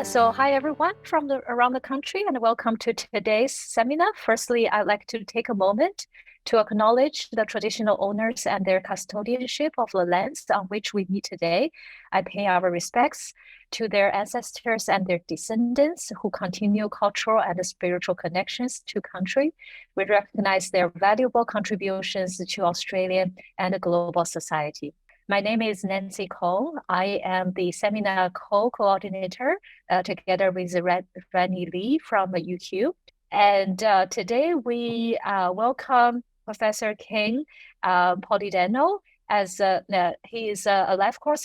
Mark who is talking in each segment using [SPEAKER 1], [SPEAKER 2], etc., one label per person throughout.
[SPEAKER 1] So hi everyone from around the country and welcome to today's seminar. Firstly, I'd like to take a moment to acknowledge the traditional owners and their custodianship of the lands on which we meet today. I pay our respects to their ancestors and their descendants who continue cultural and spiritual connections to country. We recognize their valuable contributions to Australian and global society. My name is Nancy Cole. I am the seminar co-coordinator together with Rani Lee from UQ. And today we welcome Professor Cain Polidano as he is a life course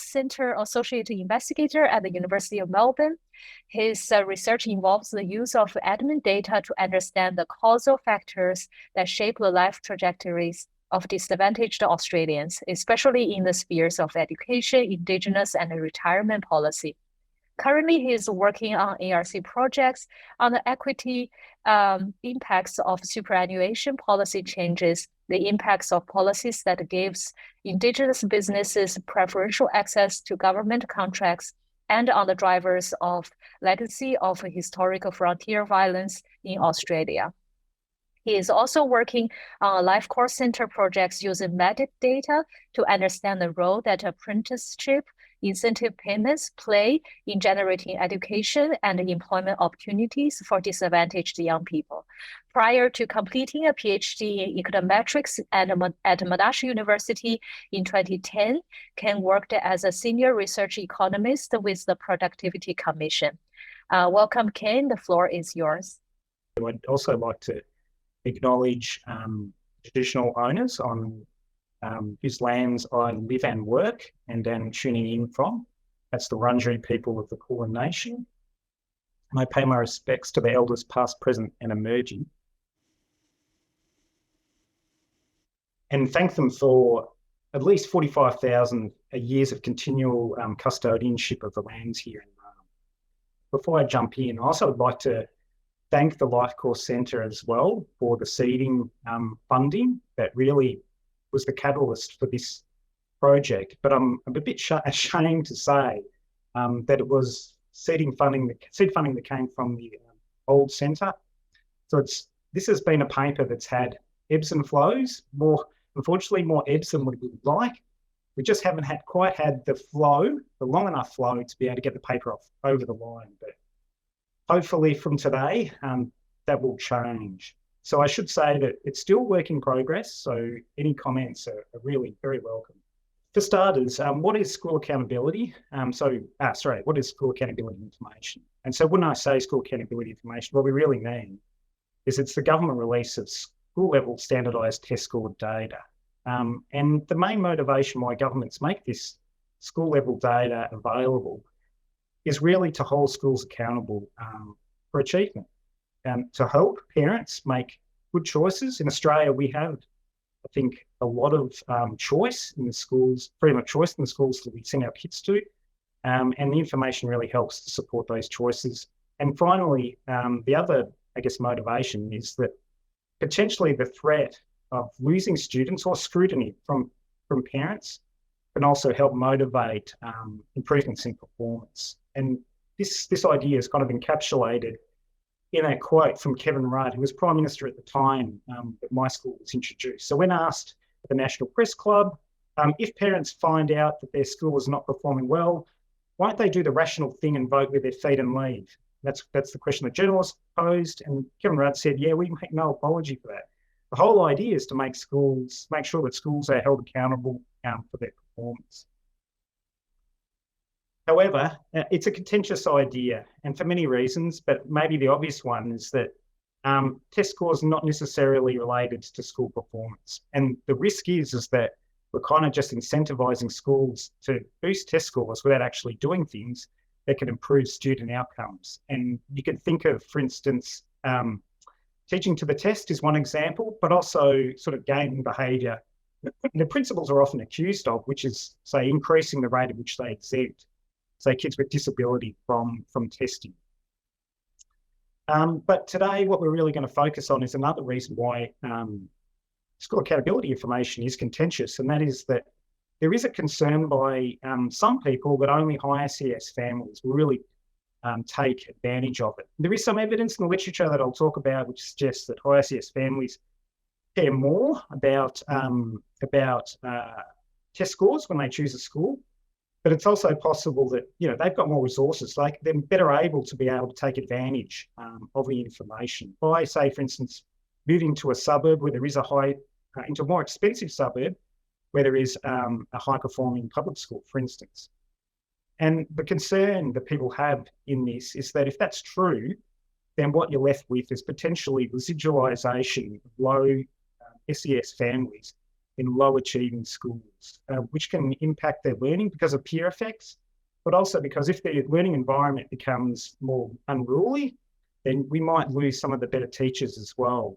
[SPEAKER 1] center associate investigator at the University of Melbourne. His research involves the use of admin data to understand the causal factors that shape the life trajectories of disadvantaged Australians, especially in the spheres of education, Indigenous, and retirement policy. Currently, he is working on ARC projects on the equity impacts of superannuation policy changes, the impacts of policies that gives Indigenous businesses preferential access to government contracts, and on the drivers of legacy of historical frontier violence in Australia. He is also working on life course center projects using MADIP data to understand the role that apprenticeship incentive payments play in generating education and employment opportunities for disadvantaged young people. Prior to completing a PhD in Econometrics at Monash University in 2010, Cain worked as a senior research economist with the Productivity Commission. Welcome, Cain. The floor is yours.
[SPEAKER 2] I'd also like to acknowledge traditional owners on whose lands I live and work and am tuning in from. That's the Wurundjeri people of the Kulin Nation. And I pay my respects to the elders past, present and emerging. And thank them for at least 45,000 years of continual custodianship of the lands here in Melbourne. Before I jump in, I also would like to thank the Life Course Centre as well for the seeding funding that really was the catalyst for this project. But I'm a bit ashamed to say that it was seed funding that came from the old centre. So this has been a paper that's had ebbs and flows, unfortunately more ebbs than we would like. We just haven't quite had the long enough flow to be able to get the paper over the line. But hopefully from today, that will change. So I should say that it's still work in progress, so any comments are really very welcome. For starters, what is school accountability? What is school accountability information? And so when I say school accountability information, what we really mean is it's the government release of school-level standardised test score data. And the main motivation why governments make this school-level data available is really to hold schools accountable for achievement and to help parents make good choices. In Australia, we have, I think, a lot of choice in the schools, freedom of choice in the schools that we send our kids to, and the information really helps to support those choices. And finally, the other, motivation is that potentially the threat of losing students or scrutiny from parents can also help motivate improvements in performance. And this idea is kind of encapsulated in a quote from Kevin Rudd, who was Prime Minister at the time that my school was introduced. So when asked at the National Press Club, if parents find out that their school is not performing well, why don't they do the rational thing and vote with their feet and leave? That's the question the journalist posed. And Kevin Rudd said, yeah, we make no apology for that. The whole idea is to make sure that schools are held accountable for their performance. However, it's a contentious idea, and for many reasons, but maybe the obvious one is that test scores are not necessarily related to school performance. And the risk is that we're kind of just incentivizing schools to boost test scores without actually doing things that can improve student outcomes. And you can think of, for instance, teaching to the test is one example, but also sort of gaming behaviour. The principals are often accused of, which is, say, increasing the rate at which they exempt, say, kids with disability from testing. But today, what we're really going to focus on is another reason why school accountability information is contentious, and that is that there is a concern by some people that only high SES families will really take advantage of it. There is some evidence in the literature that I'll talk about which suggests that high SES families care more about test scores when they choose a school, but it's also possible that they've got more resources, like they're better able to take advantage of the information by, say, for instance, moving to a suburb where there is into a more expensive suburb where there is a high-performing public school, for instance. And the concern that people have in this is that if that's true, then what you're left with is potentially residualisation of low SES families in low-achieving schools, which can impact their learning because of peer effects, but also because if their learning environment becomes more unruly, then we might lose some of the better teachers as well.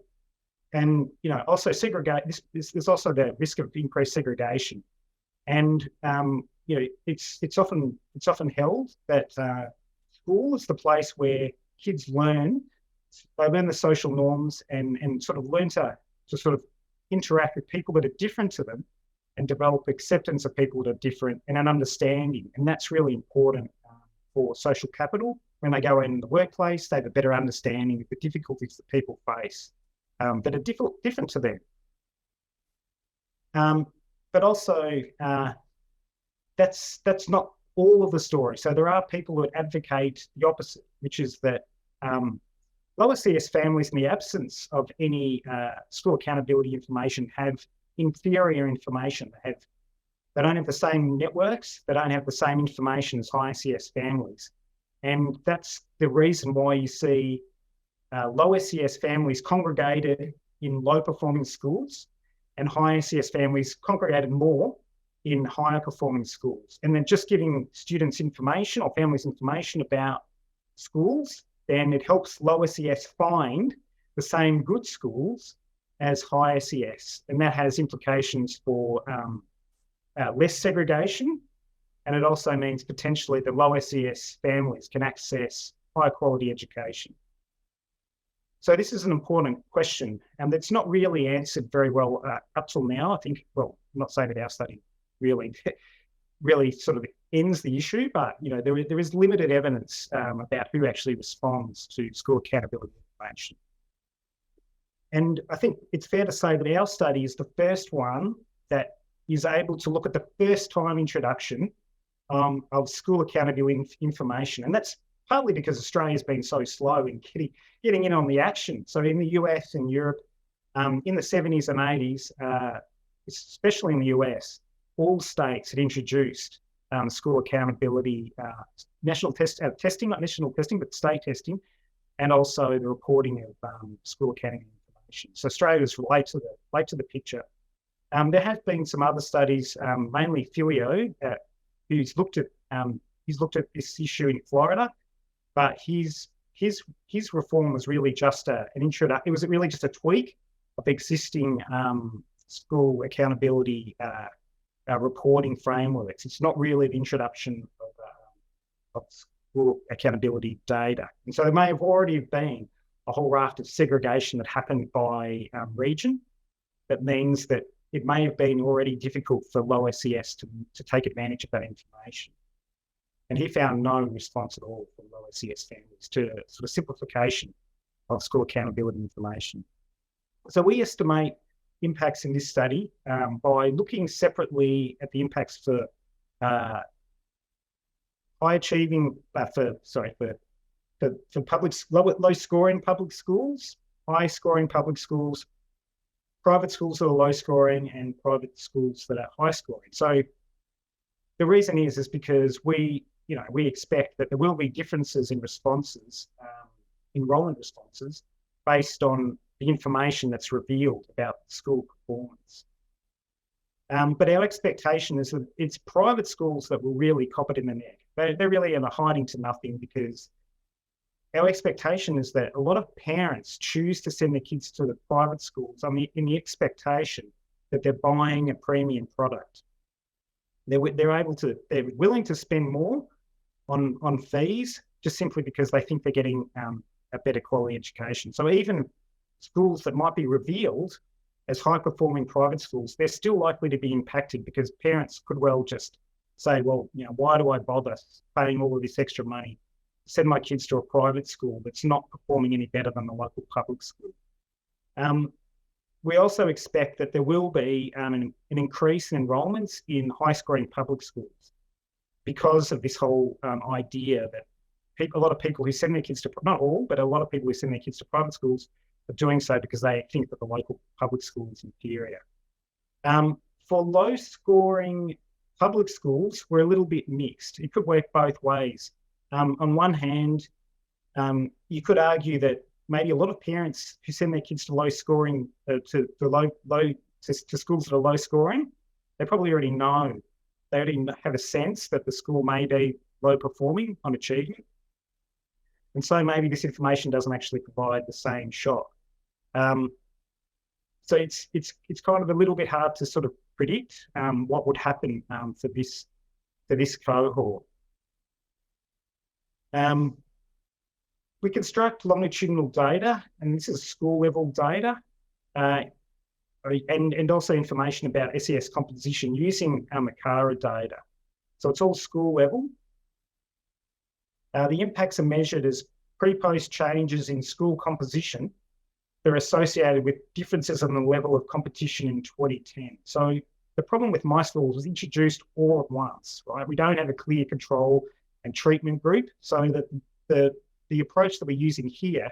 [SPEAKER 2] And also there's also the risk of increased segregation. And it's often held that school is the place where kids learn the social norms and sort of learn to sort of interact with people that are different to them and develop acceptance of people that are different and an understanding. And that's really important for social capital. When they go in the workplace, they have a better understanding of the difficulties that people face that are different to them. But also, that's not all of the story. So there are people who advocate the opposite, which is that lower CS families, in the absence of any school accountability information, have inferior information. They don't have the same networks. They don't have the same information as high SES families. And that's the reason why you see low SES families congregated in low-performing schools and high SES families congregated more in higher performing schools. And then just giving students information or families information about schools, then it helps low SES find the same good schools as high SES. And that has implications for less segregation. And it also means potentially the low SES families can access high quality education. So this is an important question, and it's not really answered very well up till now. I think, well, I'm not saying that our study really sort of ends the issue, but there is limited evidence about who actually responds to school accountability information. And I think it's fair to say that our study is the first one that is able to look at the first time introduction of school accountability information. And that's partly because Australia's been so slow in getting in on the action. So in the US and Europe, in the 70s and 80s, especially in the US, all states had introduced school accountability, national testing, not national testing, but state testing, and also the reporting of school accounting information. So Australia was late to the picture. There have been some other studies, mainly Filio, who's looked at this issue in Florida, but his reform was really just an introduction. It was really just a tweak of existing school accountability reporting frameworks. It's not really the introduction of school accountability data. And so there may have already been a whole raft of segregation that happened by region. That means that it may have been already difficult for low SES to take advantage of that information. And he found no response at all from low SES families to sort of simplification of school accountability information. So we estimate impacts in this study by looking separately at the impacts for high achieving, for low scoring public schools, high scoring public schools, private schools that are low scoring, and private schools that are high scoring. So the reason is because we expect that there will be differences in responses, enrolment responses, based on the information that's revealed about school performance. But our expectation is that it's private schools that will really cop it in the neck. They're really hiding to nothing, because our expectation is that a lot of parents choose to send their kids to the private schools in the expectation that they're buying a premium product. They're willing to spend more on fees just simply because they think they're getting a better quality education. So even schools that might be revealed as high-performing private schools, they're still likely to be impacted because parents could well just say, well, why do I bother paying all of this extra money to send my kids to a private school that's not performing any better than the local public school? We also expect that there will be an increase in enrolments in high-scoring public schools because of this whole idea that a lot of people who send their kids to, not all, but a lot of people who send their kids to private schools are doing so because they think that the local public school is inferior. For low-scoring public schools, we're a little bit mixed. It could work both ways. On one hand, you could argue that maybe a lot of parents who send their kids to low-scoring, to schools that are low-scoring, they probably already know. They already have a sense that the school may be low-performing on achievement. And so maybe this information doesn't actually provide the same shock. So it's kind of a little bit hard to sort of predict what would happen for this cohort. We construct longitudinal data, and this is school-level data, and also information about SES composition using Makara data. So it's all school-level. The impacts are measured as pre-post changes in school composition. They're associated with differences in the level of competition in 2010. So the problem with my school was introduced all at once, right? We don't have a clear control and treatment group, so that the approach that we're using here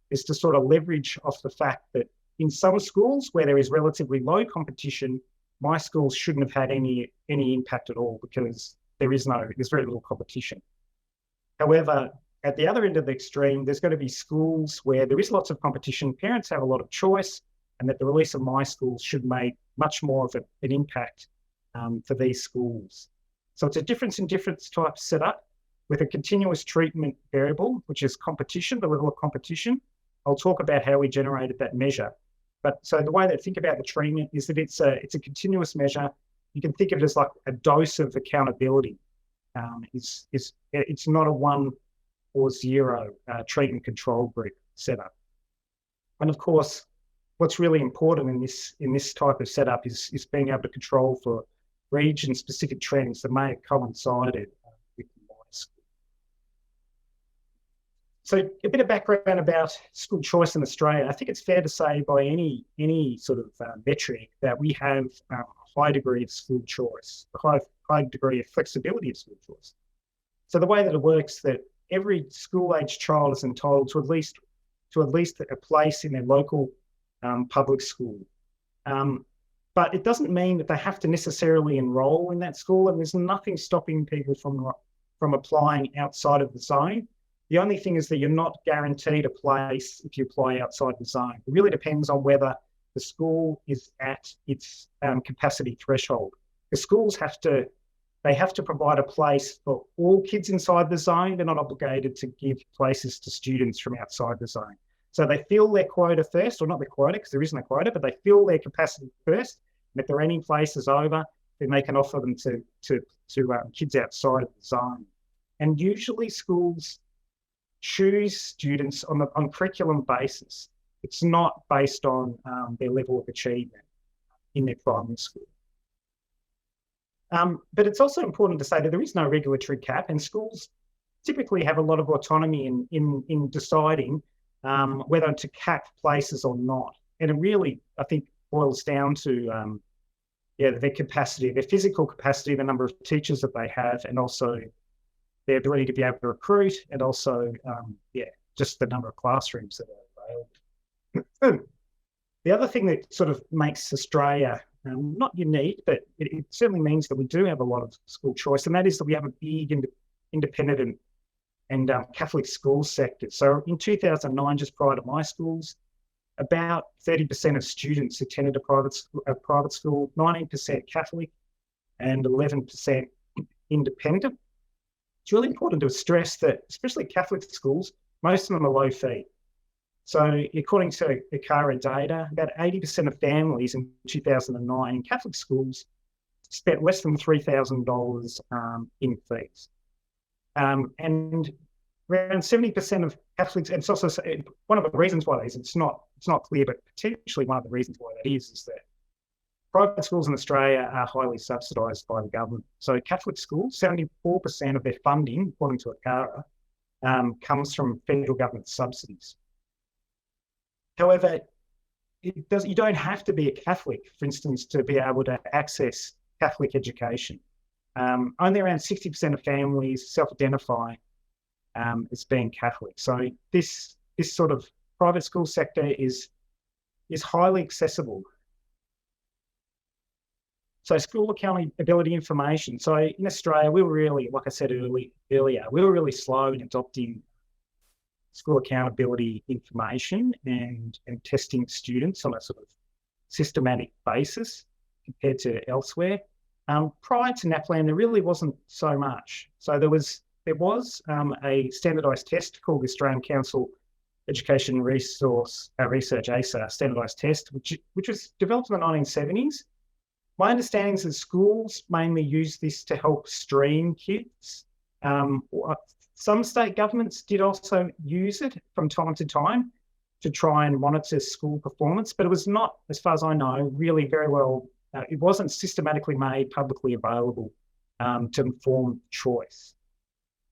[SPEAKER 2] is to sort of leverage off the fact that in some schools where there is relatively low competition, my schools shouldn't have had any impact at all because there's very little competition. However, at the other end of the extreme, there's going to be schools where there is lots of competition, parents have a lot of choice, and that the release of my schools should make much more of an impact for these schools. So it's a difference in difference type setup with a continuous treatment variable, which is competition, the level of competition. I'll talk about how we generated that measure. But so the way that I think about the treatment is that it's a continuous measure. You can think of it as like a dose of accountability. It's not a 1 or 0 treatment control group setup. And of course, what's really important in this type of setup is being able to control for region-specific trends that may have coincided with the school. So a bit of background about school choice in Australia. I think it's fair to say by any sort of metric that we have a high degree of school choice, a high degree of flexibility of school choice. So the way that it works, that every school-age child is entitled to at least a place in their local public school. But it doesn't mean that they have to necessarily enrol in that school, and there's nothing stopping people from applying outside of the zone. The only thing is that you're not guaranteed a place if you apply outside the zone. It really depends on whether the school is at its capacity threshold. The schools have to provide a place for all kids inside the zone. They're not obligated to give places to students from outside the zone. So they fill their quota first, or not their quota because there isn't a quota, but they fill their capacity first. And if there are any places over, then they can offer them to kids outside of the zone. And usually schools choose students on curriculum basis. It's not based on their level of achievement in their primary school. But it's also important to say that there is no regulatory cap, and schools typically have a lot of autonomy in deciding whether to cap places or not. And it really, I think, boils down to their capacity, their physical capacity, the number of teachers that they have, and also their ability to be able to recruit, and also, just the number of classrooms that are available. The other thing that sort of makes Australia not unique, but it certainly means that we do have a lot of school choice, and that is that we have a big independent and Catholic school sector. So in 2009, just prior to my schools, about 30% of students attended a private school, 19% Catholic and 11% independent. It's really important to stress that, especially Catholic schools, most of them are low fee. So according to Makara data, about 80% of families in 2009 in Catholic schools spent less than $3,000 in fees. And around 70% of Catholics, and it's also one of the reasons why that is, it's not clear, but potentially one of the reasons why that is that private schools in Australia are highly subsidised by the government. So Catholic schools, 74% of their funding, according to ACARA, comes from federal government subsidies. However, you don't have to be a Catholic, for instance, to be able to access Catholic education. Only around 60% of families self-identify as being Catholic. So this sort of private school sector is highly accessible. So school accountability information. So in Australia, we were really, like I said earlier, we were really slow in adopting school accountability information and testing students on a sort of systematic basis compared to elsewhere. Prior to NAPLAN, there really wasn't so much. So there was a standardised test called the Australian Council Education Research ASA standardised test, which was developed in the 1970s. My understanding is that schools mainly use this to help screen kids. Some state governments did also use it from time to time to try and monitor school performance, but it was not, as far as I know, really very well, it wasn't systematically made publicly available to inform choice.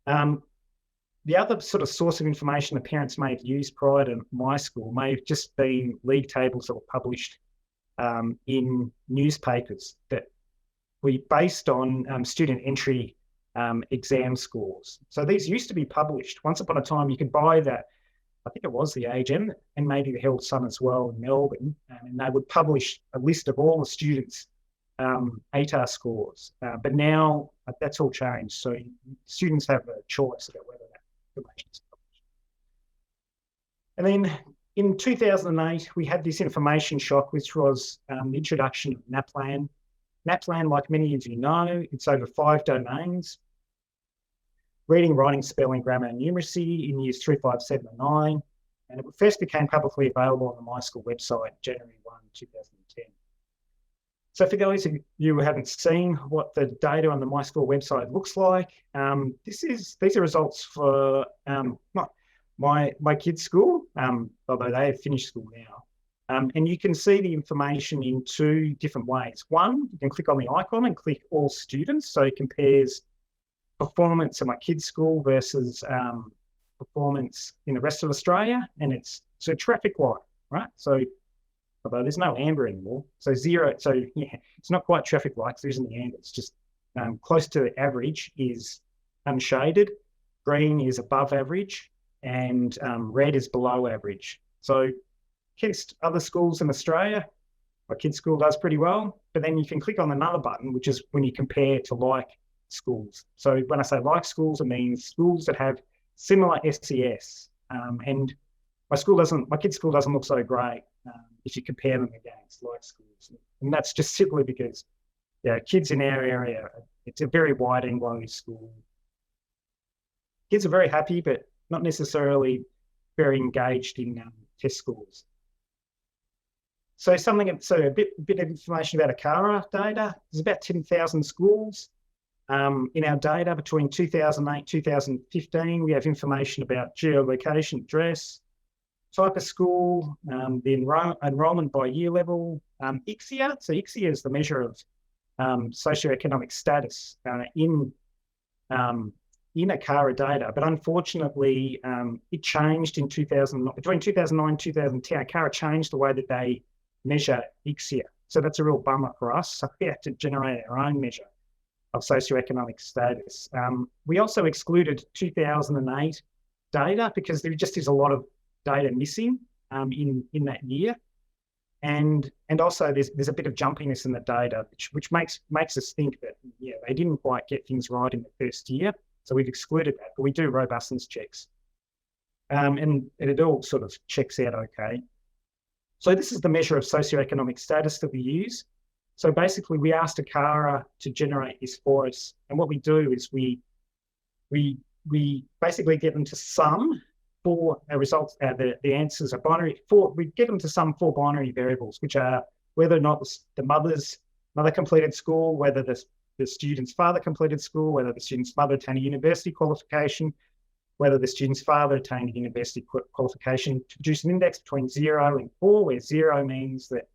[SPEAKER 2] The other sort of source of information that parents may have used prior to my school may have just been league tables that were published in newspapers that we based on student entry exam scores. So these used to be published. Once upon a time, you could buy that, I think it was the Age and maybe the Herald Sun as well in Melbourne, and they would publish a list of all the students' ATAR scores. But now that's all changed. So students have a choice about whether that information is published. And then in 2008, we had this information shock, which was the introduction of NAPLAN. NAPLAN, like many of you know, it's over 5 domains: reading, writing, spelling, grammar, and numeracy in years 3, 5, 7, and 9. And it first became publicly available on the My School website, January 1, 2010. So for those of you who haven't seen what the data on the My School website looks like, these are results for my kids' school, although they have finished school now. And you can see the information in 2 different ways. One, you can click on the icon and click all students. So it compares performance at my kids' school versus performance in the rest of Australia. And it's a traffic light, right? So although there's no amber anymore, so 0. So yeah, it's not quite traffic lights. There isn't the amber. It's just close to the average is unshaded. Green is above average, and red is below average. So against other schools in Australia, my kids' school does pretty well, but then you can click on another button, which is when you compare to like schools. So when I say like schools, it means schools that have similar SES. And my kids' school doesn't look so great if you compare them against like schools. And that's just simply because kids in our area, it's a very wide Anglo school. Kids are very happy, but not necessarily very engaged in test scores. So a bit of information about ACARA data. There's about 10,000 schools in our data between 2008 2015. We have information about geolocation, address, type of school, the enrolment by year level, ICSEA. So ICSEA is the measure of socioeconomic status in ACARA data, but unfortunately, it changed in between 2009 and 2010. ACARA changed the way that they measure ICSEA. So that's a real bummer for us. So we have to generate our own measure of socioeconomic status. We also excluded 2008 data because there just is a lot of data missing in that year. And also there's a bit of jumpiness in the data, which makes us think that, they didn't quite get things right in the first year. So we've excluded that, but we do robustness checks. And it all sort of checks out okay. So this is the measure of socioeconomic status that we use. So basically we asked ACARA to generate this for us. And what we do is we basically get them to sum for our results. The answers are binary. We get them to sum 4 binary variables, which are whether or not the mother completed school, whether the student's father completed school, whether the student's mother attained a university qualification, whether the student's father attained a university qualification, to produce an index between 0 and 4, where 0 means that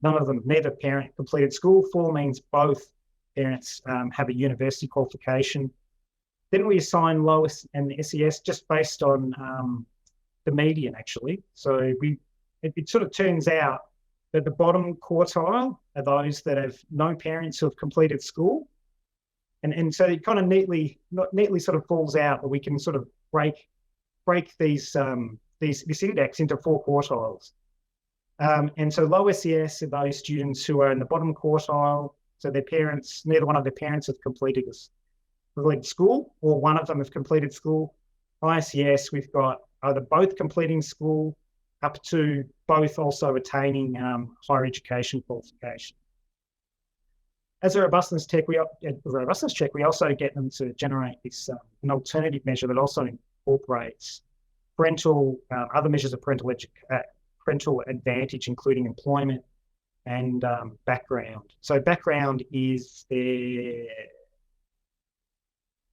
[SPEAKER 2] neither parent completed school, 4 means both parents have a university qualification. Then we assign lowest and SES just based on the median, actually. So it sort of turns out that the bottom quartile are those that have no parents who have completed school. And so it kind of neatly sort of falls out that we can sort of break this index into 4 quartiles. And so low SES are those students who are in the bottom quartile. So neither one of their parents have completed school, or one of them have completed school. High SES, we've got either both completing school up to both also attaining higher education qualification. As a robustness check, we also get them to generate this an alternative measure that also incorporates other measures of parental advantage, including employment and background. So background is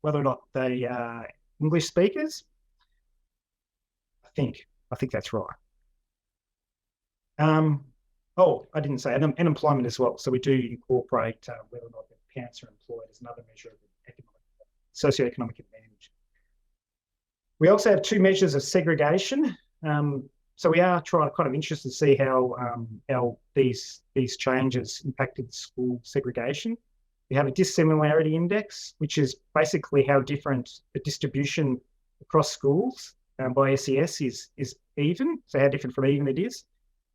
[SPEAKER 2] whether or not they are English speakers. I think that's right. I didn't say unemployment as well. So we do incorporate whether or not the parents are employed as another measure of socioeconomic advantage. We also have 2 measures of segregation. So we are kind of interested to see how these changes impacted school segregation. We have a dissimilarity index, which is basically how different the distribution across schools by SES is even, so how different from even it is.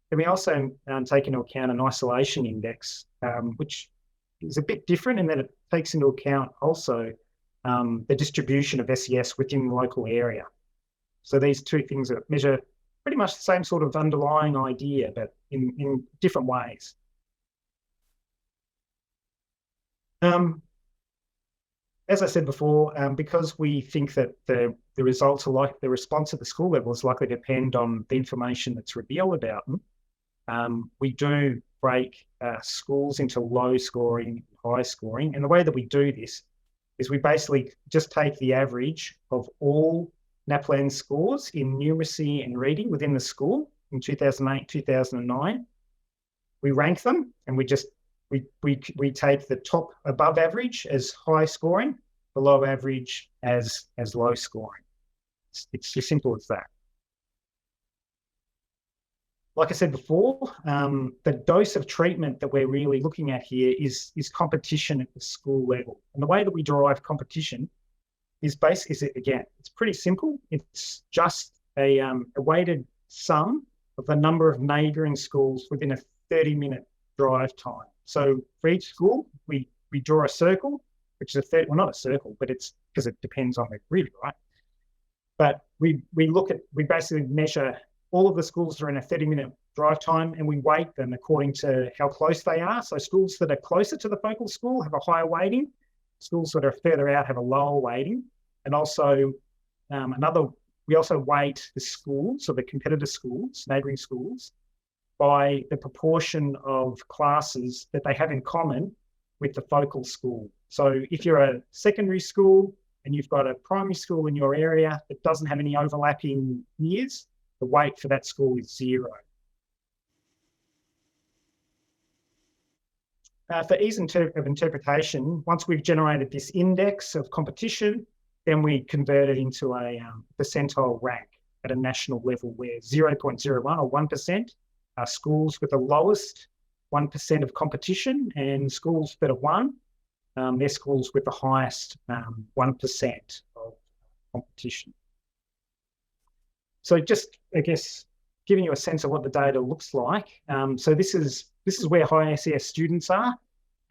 [SPEAKER 2] Then we also take into account an isolation index, which is a bit different in that it takes into account also the distribution of SES within the local area. So these 2 things that measure pretty much the same sort of underlying idea, but in different ways. As I said before, because we think that the results are like the response at the school level is likely to depend on the information that's revealed about them, we do break schools into low scoring, high scoring. And the way that we do this is we basically just take the average of all NAPLAN scores in numeracy and reading within the school in 2008, 2009. We rank them, and we take the top above average as high scoring, below average as low scoring. It's as simple as that. Like I said before, the dose of treatment that we're really looking at here is competition at the school level. And the way that we derive competition is again, it's pretty simple. It's just a weighted sum of the number of neighbouring schools within a 30-minute drive time. So for each school, we draw a circle, which is not a circle, but it's because it depends on the grid, right? But we basically measure all of the schools that are in a 30-minute drive time, and we weight them according to how close they are. So schools that are closer to the focal school have a higher weighting. Schools that are further out have a lower weighting. And also we also weight the schools, so the competitor schools, neighbouring schools, by the proportion of classes that they have in common with the focal school. So if you're a secondary school and you've got a primary school in your area that doesn't have any overlapping years, the weight for that school is 0. For ease of interpretation, once we've generated this index of competition, then we convert it into a percentile rank at a national level, where 0.01 or 1% are schools with the lowest 1% of competition, and schools that are 1, they're schools with the highest 1% of competition. So just, I guess, giving you a sense of what the data looks like. So this is where high SES students are,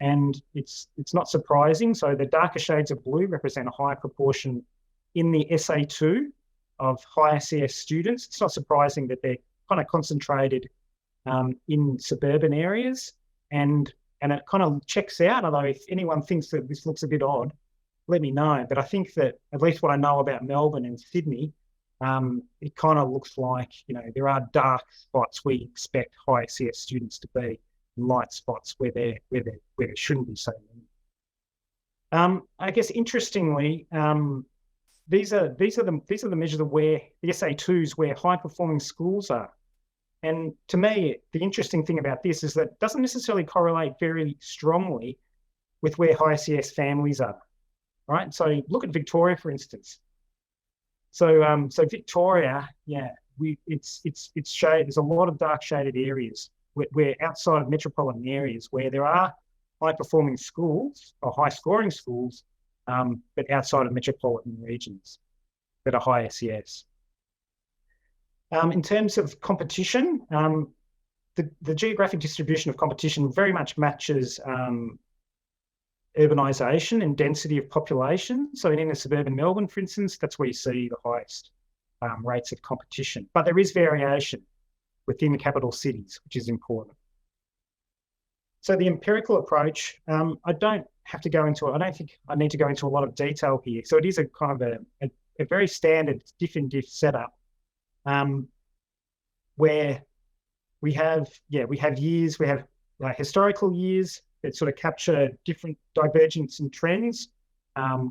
[SPEAKER 2] and it's not surprising. So the darker shades of blue represent a higher proportion in the SA2 of high SES students. It's not surprising that they're kind of concentrated in suburban areas, and it kind of checks out. Although if anyone thinks that this looks a bit odd, let me know. But I think that at least what I know about Melbourne and Sydney, it kind of looks like, there are dark spots where you expect high SES students to be, and light spots where there shouldn't be so many. I guess interestingly, these are the measures of where the SA2s where high performing schools are. And to me, the interesting thing about this is that it doesn't necessarily correlate very strongly with where high SES families are, right? So look at Victoria, for instance. So Victoria, it's shade. There's a lot of dark shaded areas where outside of metropolitan areas where there are high performing schools or high scoring schools, but outside of metropolitan regions that are high SES. In terms of competition, the geographic distribution of competition very much matches urbanisation and density of population. So in inner suburban Melbourne, for instance, that's where you see the highest rates of competition. But there is variation within capital cities, which is important. So the empirical approach, I don't have to go into it. I don't think I need to go into a lot of detail here. So it is a kind of a very standard diff and diff setup, where we have years, we have historical years that sort of capture different divergence and trends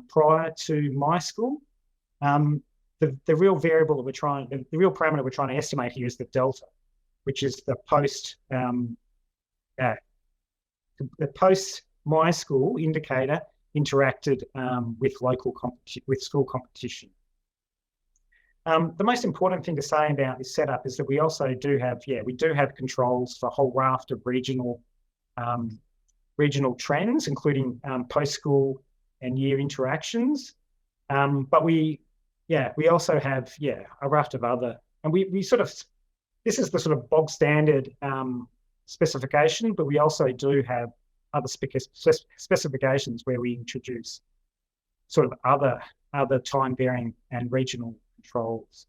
[SPEAKER 2] prior to my school. The real variable that the real parameter we're trying to estimate here is the delta, which is the post my school indicator interacted with school competition. The most important thing to say about this setup is that we also do have controls for a whole raft of regional trends, including post-school and year interactions. But we also have a raft of other, and this is the sort of bog standard specification, but we also do have other specifications where we introduce sort of other time varying and regional controls.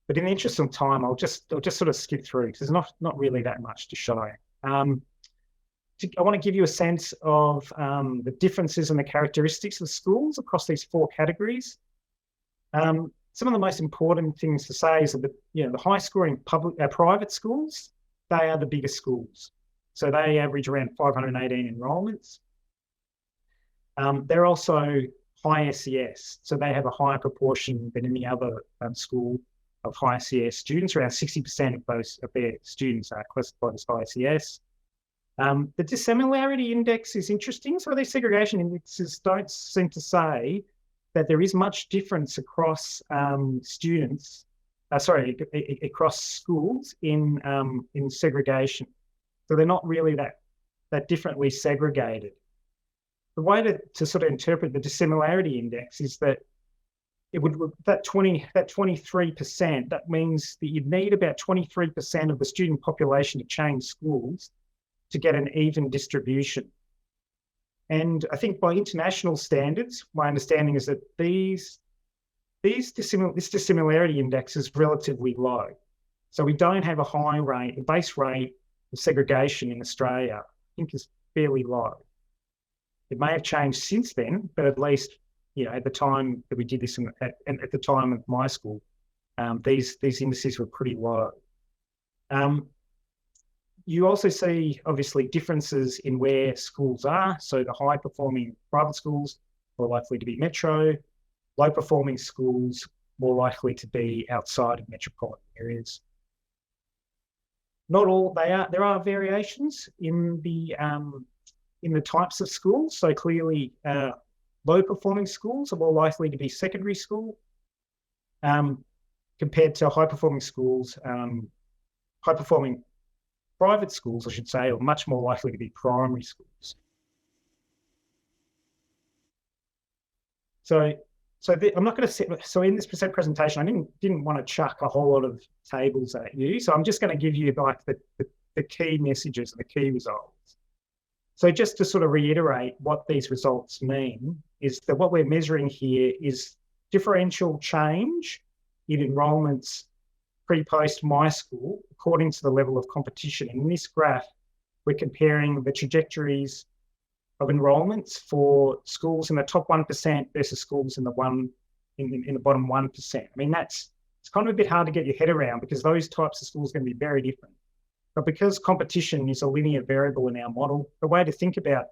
[SPEAKER 2] But in the interest of time, I'll just sort of skip through because there's not really that much to show. I want to give you a sense of the differences and the characteristics of schools across these four categories. Some of the most important things to say is that the high scoring private schools, they are the biggest schools. So they average around 518 enrolments. They're also high SES, so they have a higher proportion than any other school of high SES students. Around 60% of their students are classified as high SES. The dissimilarity index is interesting. So these segregation indexes don't seem to say that there is much difference across across schools in segregation. So they're not really that differently segregated. The way to sort of interpret the dissimilarity index is that that 23%, that means that you'd need about 23% of the student population to change schools to get an even distribution. And I think by international standards, my understanding is that this dissimilarity index is relatively low. So we don't have a high rate. The base rate of segregation in Australia, I think, is fairly low. It may have changed since then, but at least at the time that we did this, and at the time of my school, these indices were pretty low. You also see, obviously, differences in where schools are. So the high-performing private schools more likely to be metro, low-performing schools more likely to be outside of metropolitan areas. Not all there are variations in the types of schools. So clearly, low-performing schools are more likely to be secondary school compared to high-performing schools. High-performing private schools, I should say, are much more likely to be primary schools. So I'm not going to so in this presentation, I didn't want to chuck a whole lot of tables at you. So I'm just going to give you like the key messages and the key results. So just to sort of reiterate what these results mean is that what we're measuring here is differential change in enrolments pre-post my school according to the level of competition. And in this graph, we're comparing the trajectories of enrolments for schools in the top 1% versus schools in the bottom 1%. I mean, it's kind of a bit hard to get your head around because those types of schools are going to be very different. But because competition is a linear variable in our model, the way to think about,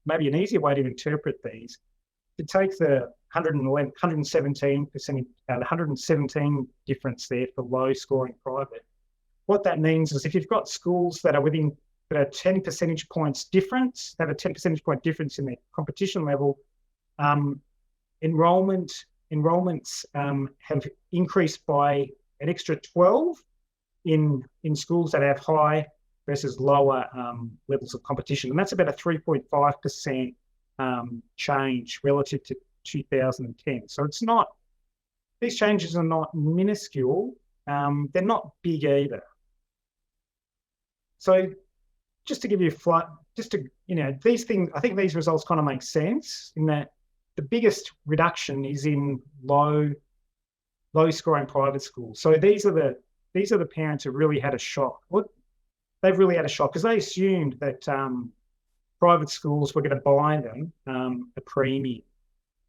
[SPEAKER 2] maybe an easier way to interpret these, to take the 117%, 117 difference there for low scoring private. What that means is if you've got schools that are within that are 10 percentage points difference, have a 10 percentage point difference in their competition level, enrolments have increased by an extra 12 in schools that have high versus lower levels of competition. And that's about a 3.5% change relative to 2010. So it's not, these changes are not minuscule. They're not big either. So just to give you these things, I think these results kind of make sense in that the biggest reduction is in low scoring private schools. So these are the parents who really had a shock. They've really had a shock because they assumed that private schools were going to buy them a premium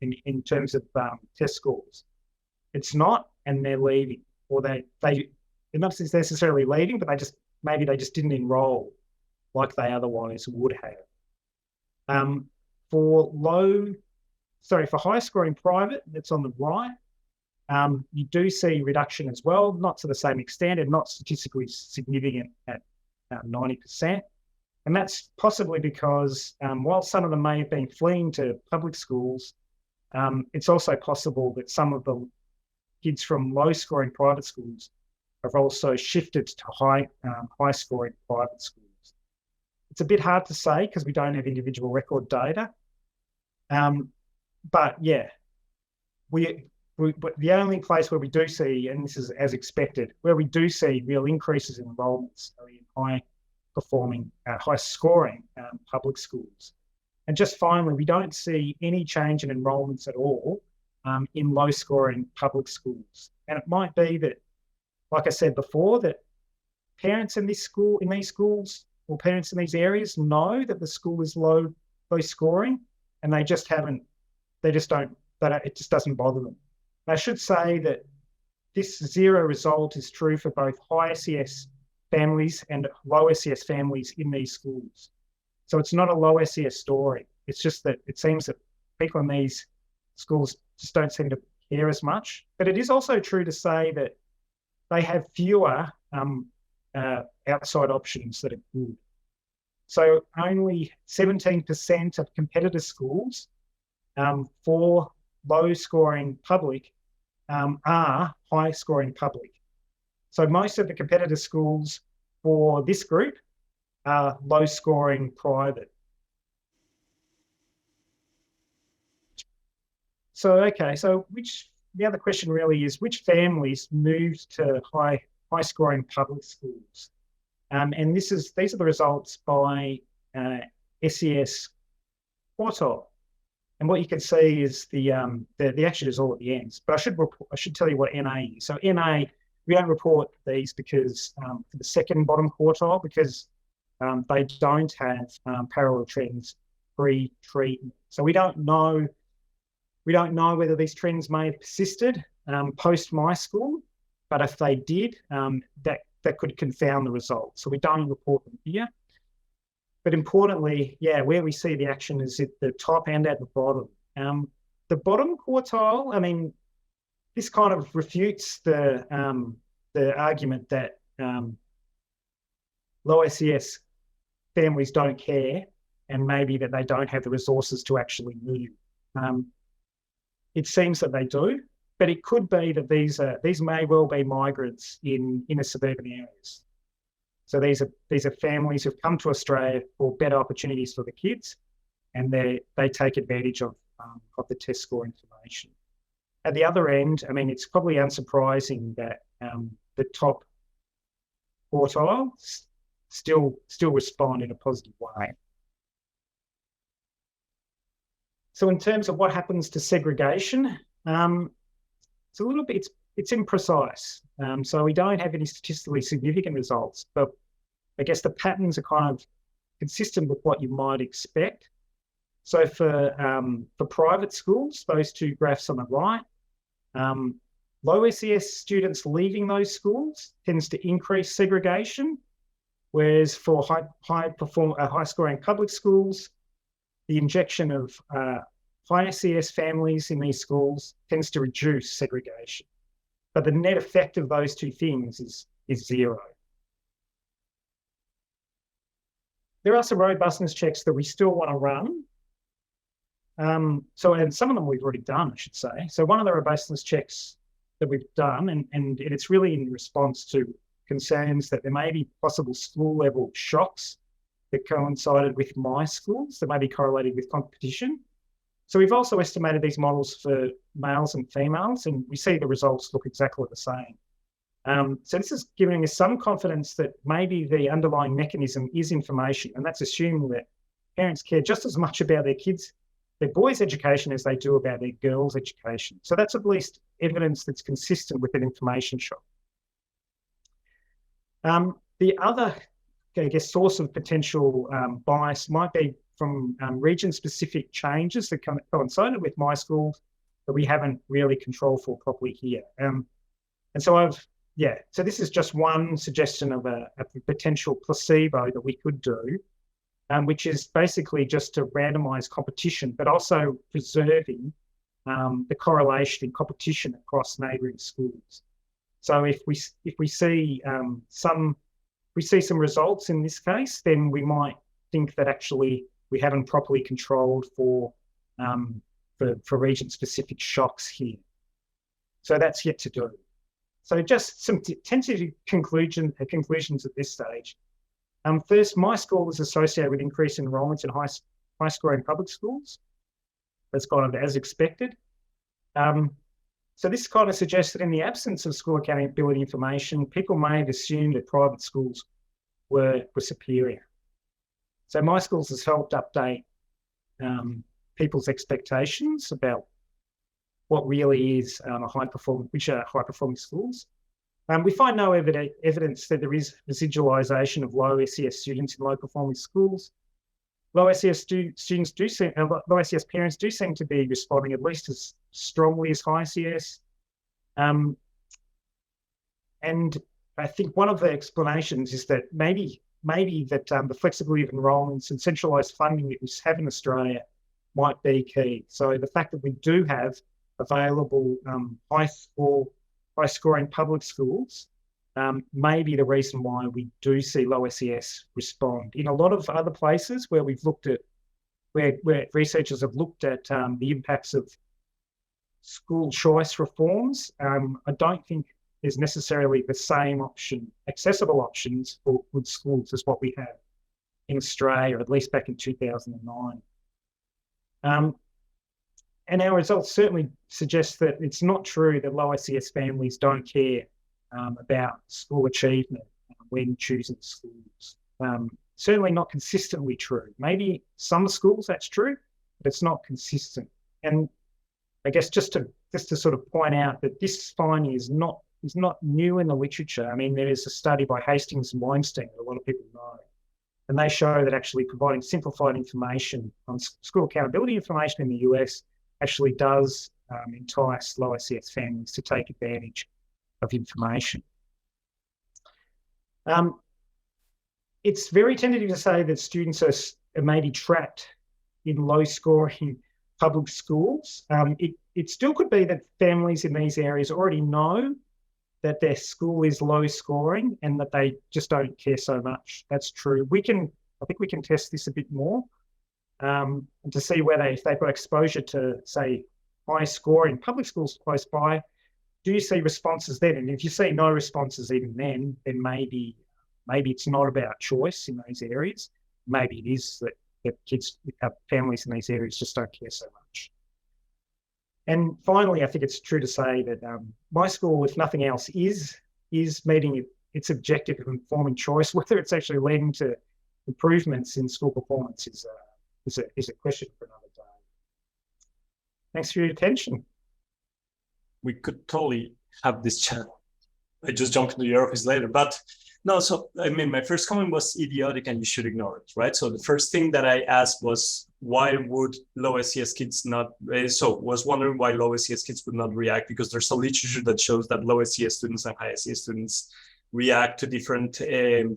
[SPEAKER 2] in terms of test scores. It's not, and they're leaving, or they're not necessarily leaving, but maybe they just didn't enrol like they otherwise would have. For high scoring private, that's on the right, you do see reduction as well, not to the same extent and not statistically significant at 90%. And that's possibly because while some of them may have been fleeing to public schools, it's also possible that some of the kids from low scoring private schools have also shifted to high scoring private schools. It's a bit hard to say because we don't have individual record data. But yeah, the only place where we do see, and this is as expected, where we do see real increases in enrolments are in high scoring public schools. And just finally, we don't see any change in enrolments at all in low scoring public schools. And it might be that, like I said before, that parents in these schools or parents in these areas know that the school is low scoring, and it just doesn't bother them. I should say that this zero result is true for both high SES families and low SES families in these schools. So it's not a low SES story. It's just that it seems that people in these schools just don't seem to care as much. But it is also true to say that they have fewer outside options that are good. So only 17% of competitor schools for low scoring public are high scoring public. So most of the competitor schools for this group are low scoring private. So, okay, so the other question really is which families moved to high scoring public schools? And these are the results by SES quartile. And what you can see is the action is all at the ends. But I should tell you what NA is. So NA, we don't report these because for the second bottom quartile, because they don't have parallel trends pre-treatment. So we don't know whether these trends may have persisted post my school, but if they did, that could confound the results. So we don't report them here. But importantly, yeah, where we see the action is at the top and at the bottom. The bottom quartile, I mean, this kind of refutes the argument that low SES families don't care and maybe that they don't have the resources to actually move. It seems that they do, but it could be that these may well be migrants in inner suburban areas. So these are families who've come to Australia for better opportunities for the kids, and they take advantage of the test score information. At the other end, I mean, it's probably unsurprising that the top quartile still respond in a positive way. So in terms of what happens to segregation, it's a little bit, it's imprecise. So we don't have any statistically significant results, but I guess the patterns are kind of consistent with what you might expect. So for private schools, those two graphs on the right, low SES students leaving those schools tends to increase segregation, whereas for high scoring public schools, the injection of high SES families in these schools tends to reduce segregation. But the net effect of those two things is zero. There are some robustness checks that we still want to run. And some of them we've already done, I should say. So one of the robustness checks that we've done, and it's really in response to concerns that there may be possible school-level shocks that coincided with my schools that may be correlated with competition. So we've also estimated these models for males and females, and we see the results look exactly the same. So this is giving us some confidence that maybe the underlying mechanism is information, and that's assuming that parents care just as much about their boys' education as they do about their girls' education. So that's at least evidence that's consistent with an information shock. The other, I guess, source of potential bias might be from region-specific changes that coincided with my schools that we haven't really controlled for properly here. And so so this is just one suggestion of a potential placebo that we could do, which is basically just to randomise competition, but also preserving the correlation in competition across neighbouring schools. So if we see some results in this case, then we might think that actually we haven't properly controlled for region-specific shocks here. So that's yet to do. So just some tentative conclusions at this stage. First, my school is associated with increased enrolments in high-scoring public schools. That's kind of as expected. So this kind of suggests that in the absence of school accountability information, people may have assumed that private schools were superior. So my schools has helped update people's expectations about what really is which are high-performing schools. We find no evidence that there is residualisation of low SES students in low-performing schools. Low SES low SES parents do seem to be responding at least as strongly as high SES. And I think one of the explanations is that maybe that the flexibility of enrolments and centralised funding that we have in Australia might be key. So the fact that we do have available high-scoring public schools may be the reason why we do see low SES respond. In a lot of other places where we've looked at, where researchers have looked at the impacts of school choice reforms, I don't think there's necessarily the same accessible options for good schools as what we have in Australia, at least back in 2009. And our results certainly suggest that it's not true that low SES families don't care about school achievement when choosing schools. Certainly not consistently true. Maybe some schools that's true, but it's not consistent. And I guess just to sort of point out that this finding is not new in the literature. I mean, there is a study by Hastings and Weinstein that a lot of people know, and they show that actually providing simplified information on school accountability information in the US actually does entice low SES families to take advantage of information. It's very tentative to say that students are maybe trapped in low-scoring public schools. It still could be that families in these areas already know that their school is low-scoring and that they just don't care so much. That's true. I think we can test this a bit more. To see whether if they've got exposure to, say, high scoring public schools close by, do you see responses then? And if you see no responses even then maybe it's not about choice in those areas. Maybe it is that families in these areas just don't care so much. And finally, I think it's true to say that my school, if nothing else, is meeting its objective of informing choice. Whether it's actually leading to improvements in school performance is a question for another day. Thanks for your attention.
[SPEAKER 3] We could totally have this chat. I just jumped into your office later, but no, so I mean, my first comment was idiotic and you should ignore it, right? So the first thing that I asked was, why would low SES kids not, was wondering why low SES kids would not react, because there's some literature that shows that low SES students and high SES students react to different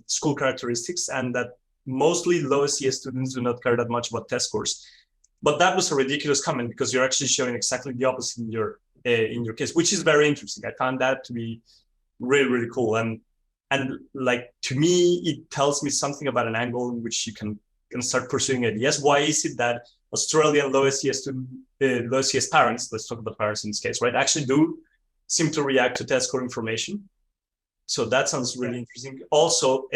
[SPEAKER 3] school characteristics, and that mostly low SES students do not care that much about test scores. But that was a ridiculous comment because you're actually showing exactly the opposite in your case, which is very interesting. I found that to be really, really cool. And like, to me, it tells me something about an angle in which you can start pursuing ideas. Why is it that Australian low SES parents, let's talk about parents in this case, right, actually do seem to react to test score information? So that sounds really interesting. Also,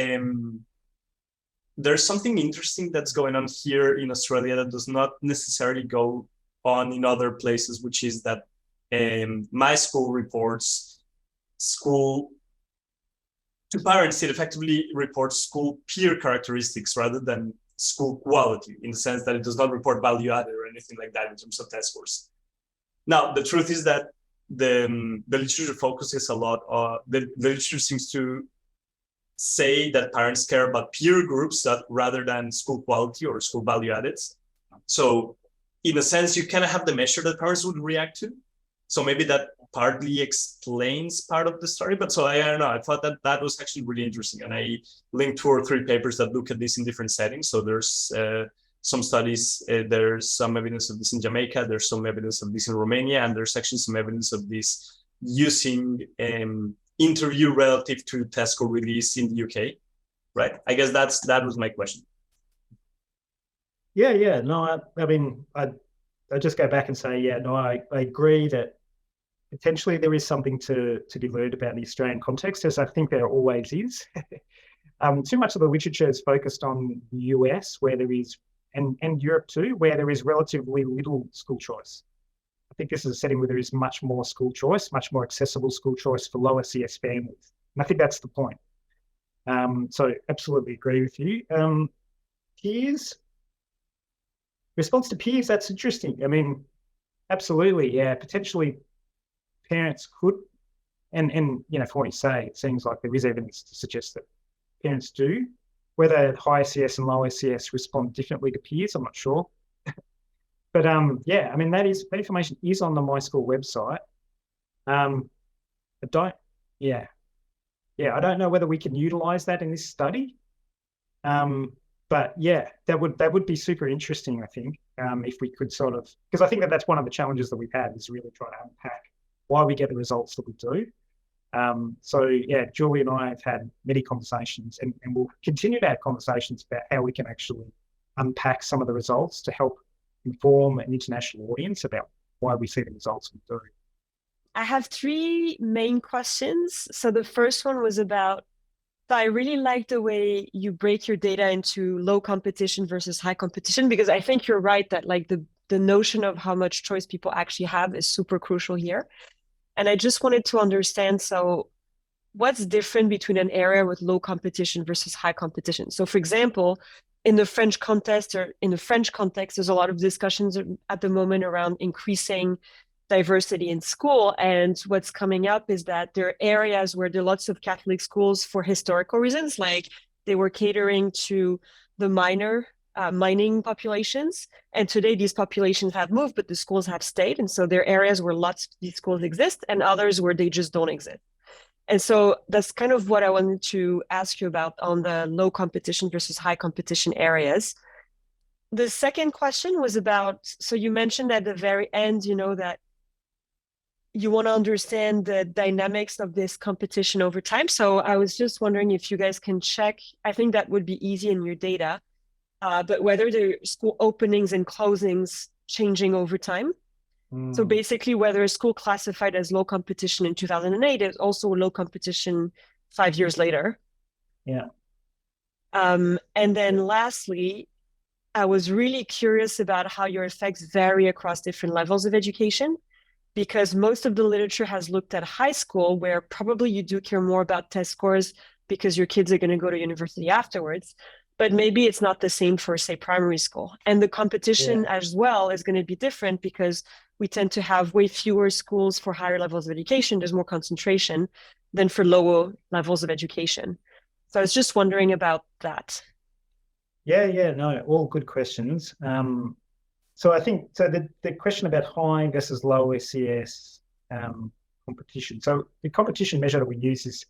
[SPEAKER 3] there's something interesting that's going on here in Australia that does not necessarily go on in other places, which is that my school reports to parents. It effectively reports school peer characteristics rather than school quality, in the sense that it does not report value added or anything like that in terms of test scores. Now, the truth is that the literature focuses a lot on, the literature seems to say that parents care about peer groups rather than school quality or school value added. So in a sense, you kind of have the measure that parents would react to. So maybe that partly explains part of the story. But so I don't know, I thought that was actually really interesting. And I linked 2 or 3 papers that look at this in different settings. So there's some studies, there's some evidence of this in Jamaica, there's some evidence of this in Romania, and there's actually some evidence of this using interview relative to test score release in the UK, right? I guess that was my question.
[SPEAKER 2] Yeah. No, I mean, I just go back and say, yeah, no, I agree that potentially there is something to be learned about the Australian context, as I think there always is. Too much of the literature is focused on the US, where there is, and Europe too, where there is relatively little school choice. I think this is a setting where there is much more school choice, much more accessible school choice for lower CS families. And I think that's the point. So absolutely agree with you. Peers, response to peers, that's interesting. I mean, absolutely, yeah, potentially parents could, and from what you say, it seems like there is evidence to suggest that parents do. Whether high SES and low SES respond differently to peers, I'm not sure. But yeah, I mean, that information is on the My School website. I don't know whether we can utilize that in this study. But yeah, that would be super interesting, I think, if we could sort of, because I think that's one of the challenges that we've had, is really trying to unpack why we get the results that we do. So yeah, Julie and I have had many conversations, and we'll continue to have conversations about how we can actually unpack some of the results to help inform an international audience about why we see the results we do.
[SPEAKER 4] I have 3 main questions. So the first one was about, so I really like the way you break your data into low competition versus high competition, because I think you're right that like the notion of how much choice people actually have is super crucial here. And I just wanted to understand, so what's different between an area with low competition versus high competition? So for example, in the French context, there's a lot of discussions at the moment around increasing diversity in school. And what's coming up is that there are areas where there are lots of Catholic schools for historical reasons, like they were catering to the mining populations. And today these populations have moved, but the schools have stayed. And so there are areas where lots of these schools exist and others where they just don't exist. And so that's kind of what I wanted to ask you about on the low competition versus high competition areas. The second question was about, so you mentioned at the very end, that you want to understand the dynamics of this competition over time. So I was just wondering if you guys can check, I think that would be easy in your data, but whether the school openings and closings changing over time. So basically, whether a school classified as low competition in 2008 is also low competition 5 years later.
[SPEAKER 2] Yeah.
[SPEAKER 4] And then lastly, I was really curious about how your effects vary across different levels of education, because most of the literature has looked at high school, where probably you do care more about test scores because your kids are going to go to university afterwards. But maybe it's not the same for, say, primary school. And the competition as well is going to be different because we tend to have way fewer schools for higher levels of education. There's more concentration than for lower levels of education. So I was just wondering about that.
[SPEAKER 2] Yeah, no, all good questions. So I think, the question about high versus low SES competition. So the competition measure that we use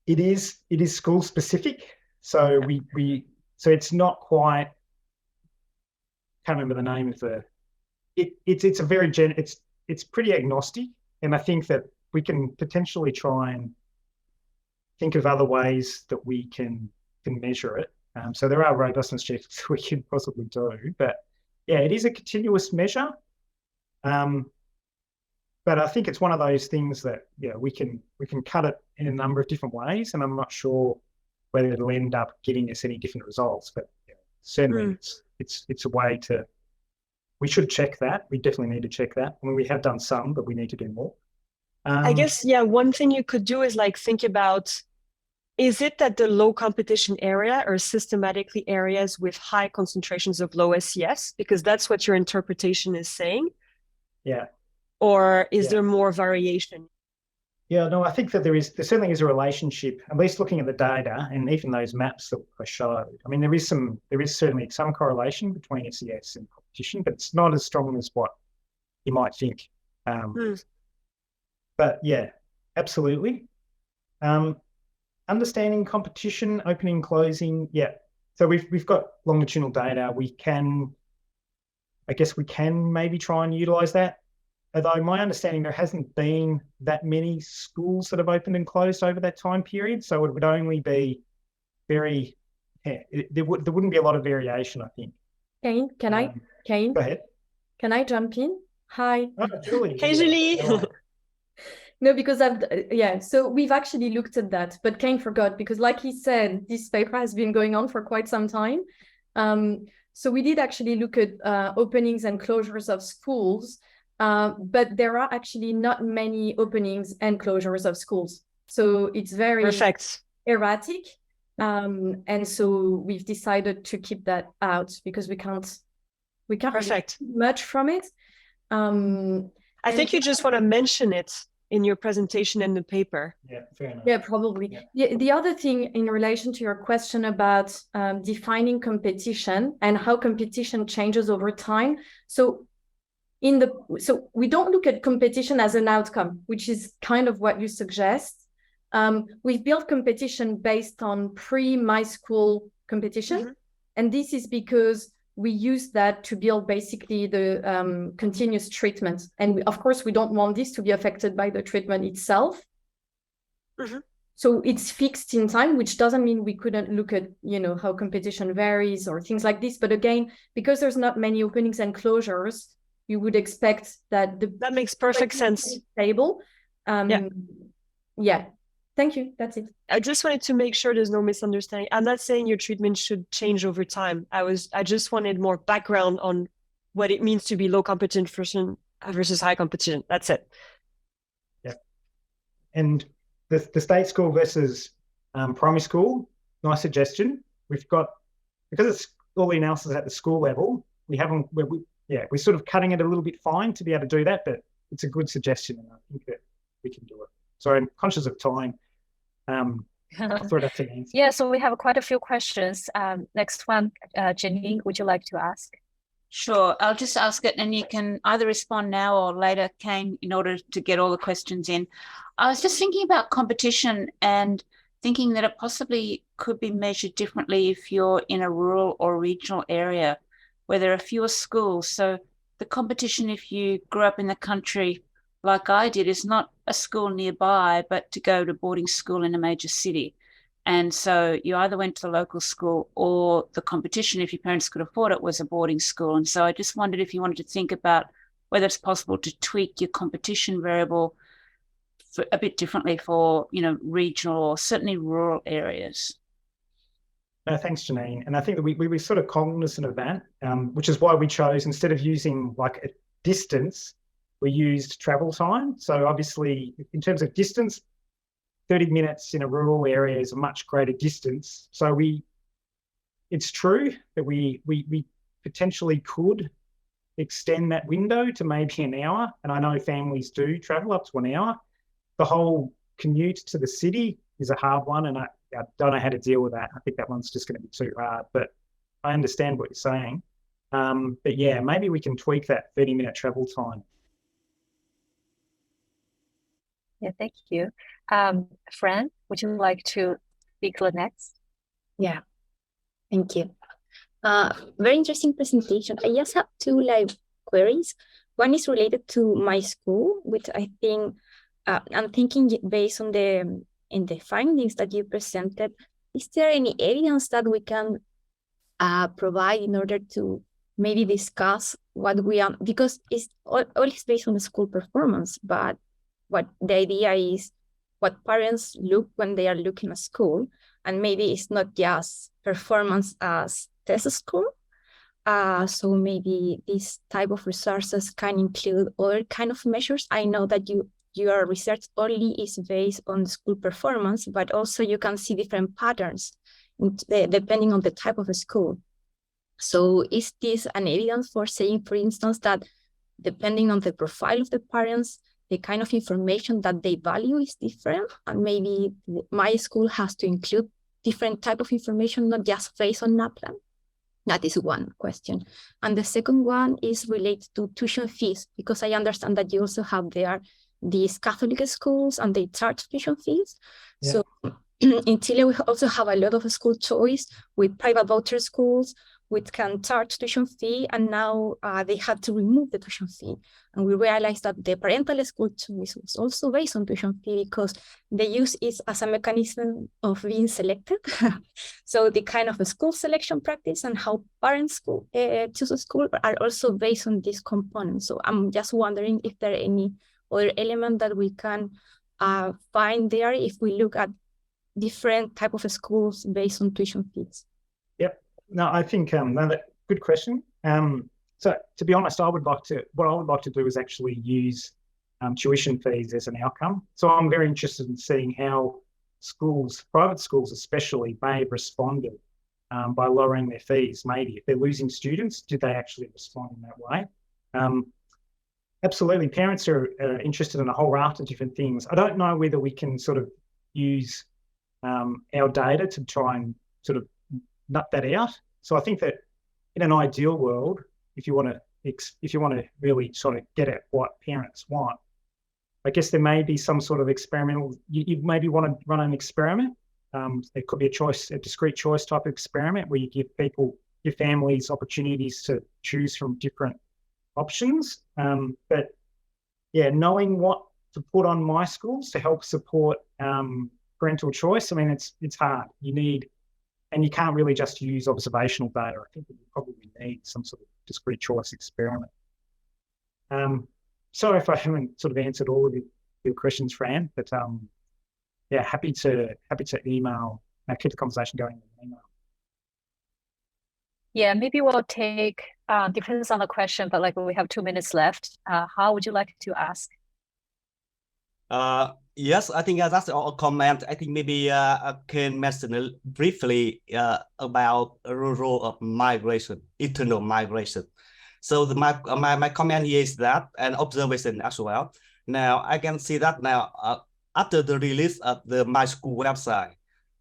[SPEAKER 2] it is school specific. So so it's not quite, can't remember the name of it's a very it's pretty agnostic, and I think that we can potentially try and think of other ways that we can measure it. So there are robustness checks we can possibly do, but yeah, it is a continuous measure. But I think it's one of those things that we can cut it in a number of different ways, and I'm not sure whether it'll end up getting us any different results. But certainly, it's a way to. We should check that. We definitely need to check that. I mean, we have done some, but we need to do more.
[SPEAKER 4] I guess one thing you could do is like think about. Is it that the low competition area are systematically areas with high concentrations of low SES? Because that's what your interpretation is saying.
[SPEAKER 2] Yeah.
[SPEAKER 4] Or is there more variation?
[SPEAKER 2] Yeah, no, I think that there certainly is a relationship, at least looking at the data and even those maps that I showed. I mean, there is certainly some correlation between SES and competition, but it's not as strong as what you might think. But yeah, absolutely. Understanding competition, opening, closing, yeah. So we've got longitudinal data. I guess we can maybe try and utilize that. Although my understanding, there hasn't been that many schools that have opened and closed over that time period. So it would only be there wouldn't be a lot of variation, I think.
[SPEAKER 5] Cain, Cain?
[SPEAKER 2] Go ahead.
[SPEAKER 5] Can I jump in? Hi.
[SPEAKER 2] Oh, Julie.
[SPEAKER 4] Hey, Julie.
[SPEAKER 5] No, because so we've actually looked at that, but Cain forgot because like he said, this paper has been going on for quite some time. So we did actually look at openings and closures of schools. But there are actually not many openings and closures of schools. So it's very erratic. And so we've decided to keep that out because we can't really do much from it.
[SPEAKER 4] I think you just want to mention it in your presentation and the paper.
[SPEAKER 2] Yeah, fair enough.
[SPEAKER 5] Yeah, probably. Yeah. The other thing in relation to your question about defining competition and how competition changes over time. So we don't look at competition as an outcome, which is kind of what you suggest. We've built competition based on my school competition. And this is because we use that to build basically the continuous treatment. And of course, we don't want this to be affected by the treatment itself. So it's fixed in time, which doesn't mean we couldn't look at, how competition varies or things like this. But again, because there's not many openings and closures, you would expect that
[SPEAKER 4] that makes perfect sense.
[SPEAKER 5] Stable. Yeah. Thank you. That's it.
[SPEAKER 4] I just wanted to make sure there's no misunderstanding. I'm not saying your treatment should change over time. I just wanted more background on what it means to be low competition versus high competition. That's it.
[SPEAKER 2] Yeah. And the state school versus primary school, nice suggestion. We've got, because it's all the analysis at the school level, we're sort of cutting it a little bit fine to be able to do that, but it's a good suggestion, and I think that we can do it. Sorry, I'm conscious of time. I'll throw it up to Nancy.
[SPEAKER 1] Yeah, so we have quite a few questions. Next one, Janine, would you like to ask?
[SPEAKER 6] Sure, I'll just ask it and you can either respond now or later, Cain, in order to get all the questions in. I was just thinking about competition and thinking that it possibly could be measured differently if you're in a rural or regional area where there are fewer schools. So the competition, if you grew up in the country like I did, is not a school nearby, but to go to boarding school in a major city. And so you either went to the local school or the competition, if your parents could afford it, was a boarding school. And so I just wondered if you wanted to think about whether it's possible to tweak your competition variable a bit differently for, regional or certainly rural areas.
[SPEAKER 2] No, thanks, Janine. And I think that we were sort of cognizant of that, which is why we chose, instead of using like a distance, we used travel time. So obviously, in terms of distance, 30 minutes in a rural area is a much greater distance. So it's true that we potentially could extend that window to maybe an hour. And I know families do travel up to an hour. The whole commute to the city is a hard one, and I don't know how to deal with that. I think that one's just going to be too hard, but I understand what you're saying. But yeah, maybe we can tweak that 30-minute travel time.
[SPEAKER 1] Yeah, thank you. Fran, would you like to speak next?
[SPEAKER 7] Yeah, thank you. Very interesting presentation. I just have two queries. One is related to my school, which I think I'm thinking based on the findings that you presented. Is there any evidence that we can provide in order to maybe discuss what we are, because it's all is based on the school performance, but what the idea is what parents look when they are looking at school, and maybe it's not just performance as test score. So maybe this type of resources can include other kind of measures. I know that your research only is based on school performance, but also you can see different patterns depending on the type of school. So is this an evidence for saying, for instance, that depending on the profile of the parents, the kind of information that they value is different, and maybe my school has to include different type of information, not just based on NAPLAN? That is one question. And the second one is related to tuition fees, because I understand that you also have there these Catholic schools and they charge tuition fees. Yeah. So in Chile, we also have a lot of school choice with private voucher schools, which can charge tuition fee, and now they had to remove the tuition fee. And we realized that the parental school choice was also based on tuition fee because they use it as a mechanism of being selected. So the kind of a school selection practice and how parents choose a school are also based on this component. So I'm just wondering if there are any other element that we can find there if we look at different type of schools based on tuition fees.
[SPEAKER 2] Yep. No, I think good question. So to be honest, what I would like to do is actually use tuition fees as an outcome. So I'm very interested in seeing how schools, private schools especially, may have responded by lowering their fees. Maybe if they're losing students, do they actually respond in that way? Absolutely, parents are interested in a whole raft of different things. I don't know whether we can sort of use our data to try and sort of nut that out. So I think that in an ideal world, if you want to really sort of get at what parents want, I guess there may be some sort of experimental. You maybe want to run an experiment. It could be a discrete choice type of experiment where you give families opportunities to choose from different options. But yeah, knowing what to put on my schools to help support parental choice. I mean, it's hard. And you can't really just use observational data. I think that you probably need some sort of discrete choice experiment. Sorry if I haven't sort of answered all of your questions, Fran, but yeah, happy to email, keep the conversation going in an email.
[SPEAKER 1] Yeah, maybe we'll take, depends on the question, but like we have 2 minutes left. How would you like to ask?
[SPEAKER 8] Yes, I think that's a comment. I think maybe I can mention briefly about the role of migration, internal migration. So my comment here is that, and observation as well. Now I can see that now after the release of the My School website,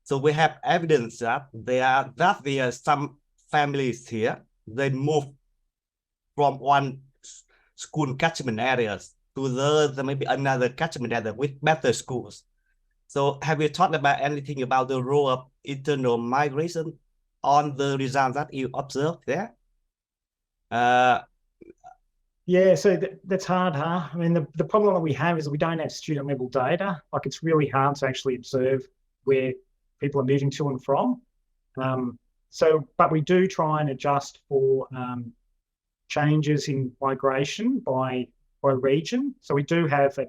[SPEAKER 8] so we have evidence that there are some families here, they move from one school catchment areas to the maybe another catchment area with better schools. So have you talked about anything about the role of internal migration on the results that you observed there?
[SPEAKER 2] Yeah, so that's hard, huh? I mean, the problem that we have is we don't have student level data. Like, it's really hard to actually observe where people are moving to and from. But we do try and adjust for changes in migration by region. So we do have a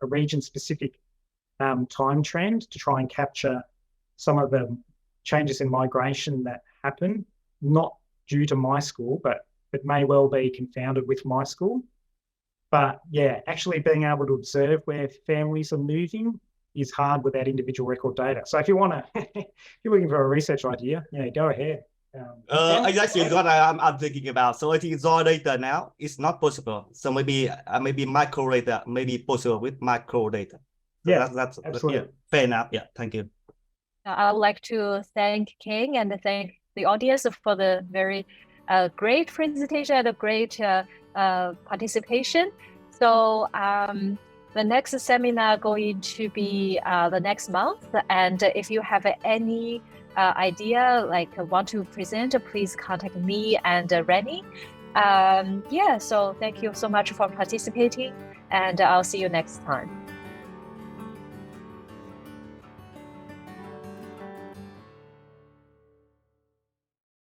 [SPEAKER 2] region-specific time trend to try and capture some of the changes in migration that happen, not due to my school, but it may well be confounded with my school. But yeah, actually being able to observe where families are moving is hard without individual record data. So if you want to, if you're looking for a research idea, yeah, go ahead.
[SPEAKER 8] Exactly what I'm thinking about. So I think raw data now is not possible. So maybe micro data may be possible with micro data. So
[SPEAKER 2] yeah,
[SPEAKER 8] that's
[SPEAKER 2] absolutely.
[SPEAKER 8] Yeah, fair enough. Yeah, thank you.
[SPEAKER 1] I would like to thank Cain and thank the audience for the very great presentation and a great participation. So the next seminar going to be the next month. And if you have any idea, like want to present, please contact me and Rennie. So thank you so much for participating, and I'll see you next time.